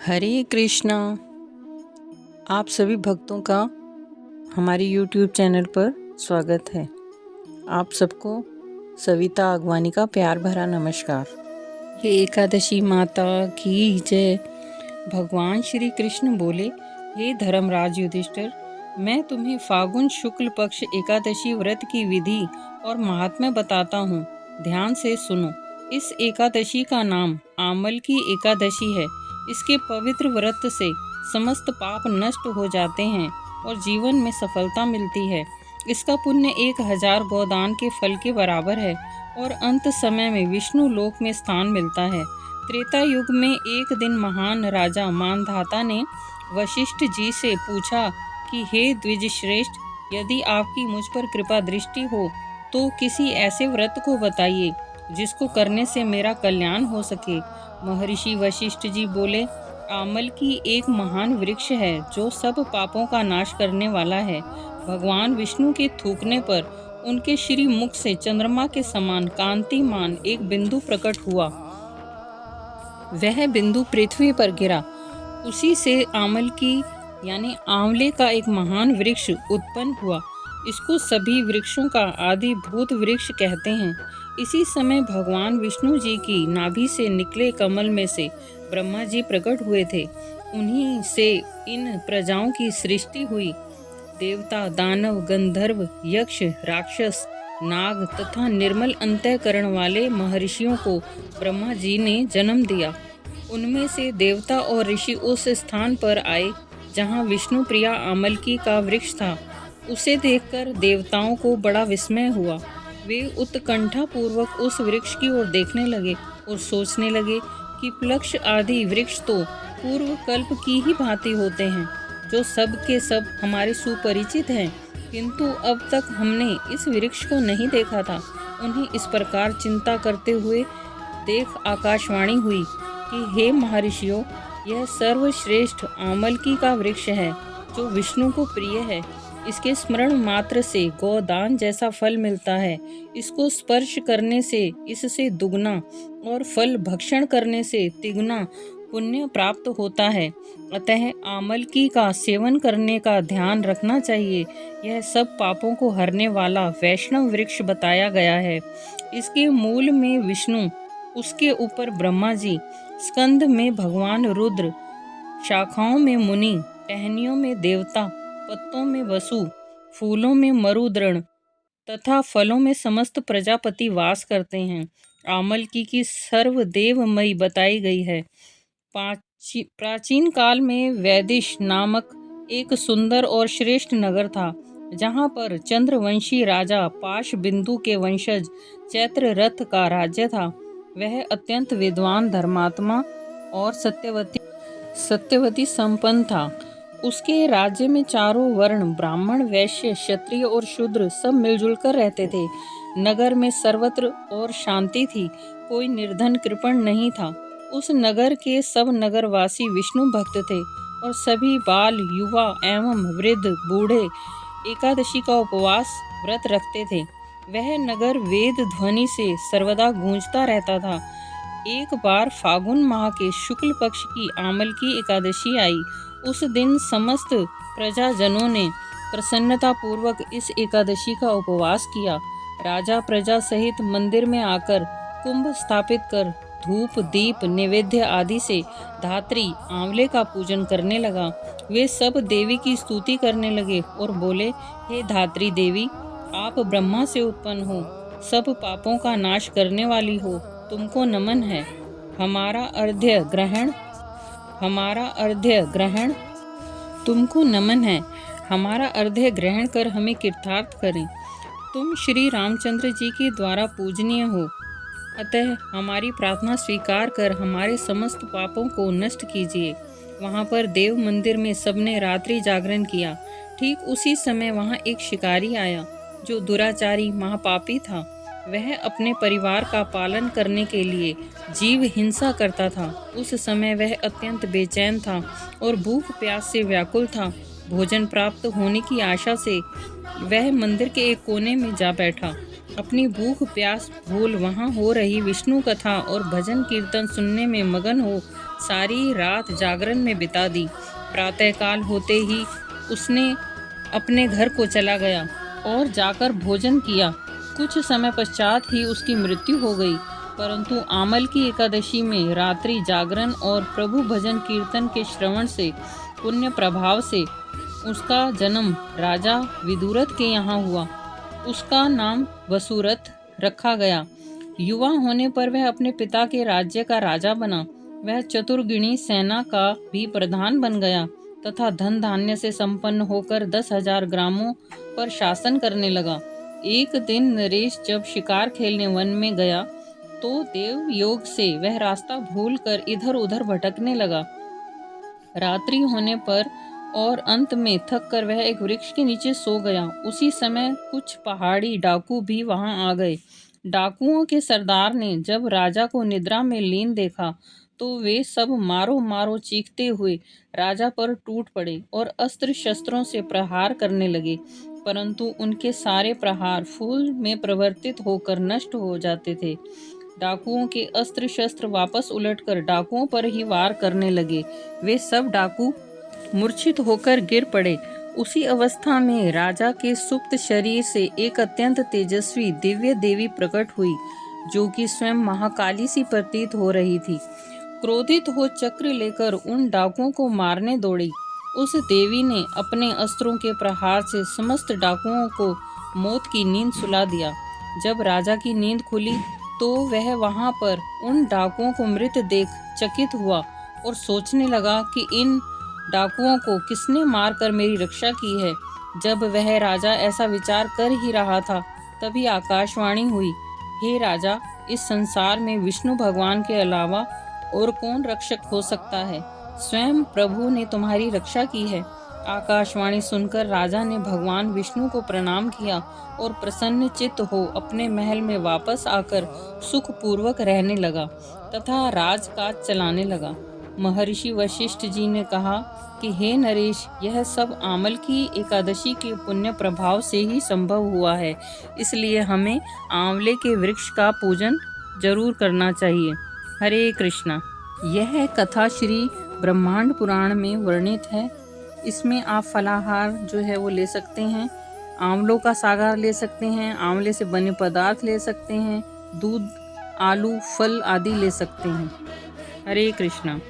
हरे कृष्णा। आप सभी भक्तों का हमारे YouTube चैनल पर स्वागत है। आप सबको सविता आगवानी का प्यार भरा नमस्कार। हे एकादशी माता की जय। भगवान श्री कृष्ण बोले, हे धर्मराज युधिष्ठिर, मैं तुम्हें फागुन शुक्ल पक्ष एकादशी व्रत की विधि और महात्म्य बताता हूँ। ध्यान से सुनो। इस एकादशी का नाम आमल की एकादशी है। इसके पवित्र व्रत से समस्त पाप नष्ट हो जाते हैं और जीवन में सफलता मिलती है। इसका पुण्य 1000 गोदान के फल के बराबर है और अंत समय में विष्णु लोक में स्थान मिलता है। त्रेता युग में एक दिन महान राजा मानधाता ने वशिष्ठ जी से पूछा कि हे द्विज श्रेष्ठ, यदि आपकी मुझ पर कृपा दृष्टि हो तो किसी ऐसे व्रत को बताइए जिसको करने से मेरा कल्याण हो सके। महर्षि वशिष्ठ जी बोले, आमल की एक महान वृक्ष है जो सब पापों का नाश करने वाला है। भगवान विष्णु के थूकने पर उनके श्री मुख से चंद्रमा के समान कांतिमान एक बिंदु प्रकट हुआ। वह बिंदु पृथ्वी पर गिरा। उसी से आमल की यानी आंवले का एक महान वृक्ष उत्पन्न हुआ। इसको सभी वृक्षों का आदिभूत वृक्ष कहते हैं। इसी समय भगवान विष्णु जी की नाभि से निकले कमल में से ब्रह्मा जी प्रकट हुए थे। उन्हीं से इन प्रजाओं की सृष्टि हुई। देवता, दानव, गंधर्व, यक्ष, राक्षस, नाग तथा निर्मल अंतःकरण वाले महर्षियों को ब्रह्मा जी ने जन्म दिया। उनमें से देवता और ऋषि उस स्थान पर आए जहाँ विष्णु प्रिया आमलकी का वृक्ष था। उसे देखकर देवताओं को बड़ा विस्मय हुआ। वे उत्कंठा पूर्वक उस वृक्ष की ओर देखने लगे और सोचने लगे कि प्लक्ष आदि वृक्ष तो पूर्व कल्प की ही भांति होते हैं, जो सब के सब हमारे सुपरिचित हैं, किंतु अब तक हमने इस वृक्ष को नहीं देखा था। उन्हें इस प्रकार चिंता करते हुए देख आकाशवाणी हुई कि हे महर्षियों, यह सर्वश्रेष्ठ आमलकी का वृक्ष है जो विष्णु को प्रिय है। इसके स्मरण मात्र से गोदान जैसा फल मिलता है। इसको स्पर्श करने से इससे दुगना और फल भक्षण करने से तिगुना पुण्य प्राप्त होता है। अतः आमलकी का सेवन करने का ध्यान रखना चाहिए। यह सब पापों को हरने वाला वैष्णव वृक्ष बताया गया है। इसके मूल में विष्णु, उसके ऊपर ब्रह्मा जी, स्कंद में भगवान रुद्र, शाखाओं में मुनि, टहनियों में देवता, पत्तों में वसु, फूलों में मरुद्रण तथा फलों में समस्त प्रजापति वास करते हैं। आमलकी की सर्वदेवमयी बताई गई है। प्राचीन काल में वैदिश नामक एक सुंदर और श्रेष्ठ नगर था, जहाँ पर चंद्रवंशी राजा पाश बिंदु के वंशज चैत्र रथ का राज्य था। वह अत्यंत विद्वान, धर्मात्मा और सत्यवती संपन्न था। उसके राज्य में चारों वर्ण, ब्राह्मण, वैश्य, क्षत्रिय और शूद्र सब मिलजुल कर रहते थे। नगर में सर्वत्र और शांति थी। कोई निर्धन कृपण नहीं था। उस नगर के सब नगरवासी विष्णु भक्त थे और सभी बाल, युवा एवं वृद्ध, बूढ़े एकादशी का उपवास व्रत रखते थे। वह नगर वेद ध्वनि से सर्वदा गूंजता रहता था। एक बार फागुन माह के शुक्ल पक्ष की आमल की एकादशी आई। उस दिन समस्त प्रजाजनों ने प्रसन्नता पूर्वक इस एकादशी का उपवास किया। राजा प्रजा सहित मंदिर में आकर कुंभ स्थापित कर धूप, दीप, नैवेद्य आदि से धात्री आंवले का पूजन करने लगा। वे सब देवी की स्तुति करने लगे और बोले, हे धात्री देवी, आप ब्रह्मा से उत्पन्न हो, सब पापों का नाश करने वाली हो, तुमको नमन है। हमारा अर्घ्य ग्रहण तुमको नमन है। हमारा अर्घ्य ग्रहण कर हमें कृतार्थ करें। तुम श्री रामचंद्र जी के द्वारा पूजनीय हो, अतः हमारी प्रार्थना स्वीकार कर हमारे समस्त पापों को नष्ट कीजिए। वहाँ पर देव मंदिर में सबने रात्रि जागरण किया। ठीक उसी समय वहाँ एक शिकारी आया जो दुराचारी महापापी था। वह अपने परिवार का पालन करने के लिए जीव हिंसा करता था। उस समय वह अत्यंत बेचैन था और भूख प्यास से व्याकुल था। भोजन प्राप्त होने की आशा से वह मंदिर के एक कोने में जा बैठा। अपनी भूख प्यास भूल वहाँ हो रही विष्णु कथा और भजन कीर्तन सुनने में मगन हो सारी रात जागरण में बिता दी। प्रातःकाल होते ही उसने अपने घर को चला गया और जाकर भोजन किया। कुछ समय पश्चात ही उसकी मृत्यु हो गई। परंतु आमल की एकादशी में रात्रि जागरण और प्रभु भजन कीर्तन के श्रवण से, पुण्य प्रभाव से उसका जन्म राजा विदुरथ के यहाँ हुआ। उसका नाम वसुरथ रखा गया। युवा होने पर वह अपने पिता के राज्य का राजा बना। वह चतुर्गिणी सेना का भी प्रधान बन गया तथा धन धान्य से संपन्न होकर 10,000 ग्रामों पर शासन करने लगा। एक दिन नरेश जब शिकार खेलने वन में गया तो देव योग से वह रास्ता भूलकर इधर उधर भटकने लगा। रात्रि होने पर और अंत में थक कर वह एक वृक्ष के नीचे सो गया। उसी समय कुछ पहाड़ी डाकू भी वहां आ गए। डाकुओं के सरदार ने जब राजा को निद्रा में लीन देखा तो वे सब मारो मारो चीखते हुए राजा पर टूट पड़े और अस्त्र शस्त्रों से प्रहार करने लगे। परंतु उनके सारे प्रहार फूल में परिवर्तित होकर नष्ट हो जाते थे। डाकुओं के अस्त्र शस्त्र वापस उलटकर डाकुओं पर ही वार करने लगे। वे सब डाकू मूर्छित होकर गिर पड़े। उसी अवस्था में राजा के सुप्त शरीर से एक अत्यंत तेजस्वी दिव्य देवी प्रकट हुई, जो कि स्वयं महाकाली सी प्रतीत हो रही थी। क्रोधित हो चक्र लेकर उन डाकुओं को मारने दौड़ी। उस देवी ने अपने अस्त्रों के प्रहार से समस्त डाकुओं को मौत की नींद सुला दिया। जब राजा की नींद खुली तो वह वहां पर उन डाकुओं को मृत देख चकित हुआ और सोचने लगा कि इन डाकुओं को किसने मारकर मेरी रक्षा की है। जब वह राजा ऐसा विचार कर ही रहा था, तभी आकाशवाणी हुई, हे राजा, इस संसार में विष्णु भगवान के अलावा और कौन रक्षक हो सकता है। स्वयं प्रभु ने तुम्हारी रक्षा की है। आकाशवाणी सुनकर राजा ने भगवान विष्णु को प्रणाम किया और प्रसन्न चित्त हो अपने महल में वापस आकर सुख पूर्वक रहने लगा तथा राजकाज चलाने लगा। महर्षि वशिष्ठ जी ने कहा कि हे नरेश, यह सब आमल की एकादशी के पुण्य प्रभाव से ही संभव हुआ है, इसलिए हमें आंवले के वृक्ष का पूजन जरूर करना चाहिए। हरे कृष्णा। यह कथा श्री ब्रह्मांड पुराण में वर्णित है। इसमें आप फलाहार जो है वो ले सकते हैं, आंवलों का सागर ले सकते हैं, आंवले से बने पदार्थ ले सकते हैं, दूध, आलू, फल आदि ले सकते हैं। हरे कृष्णा।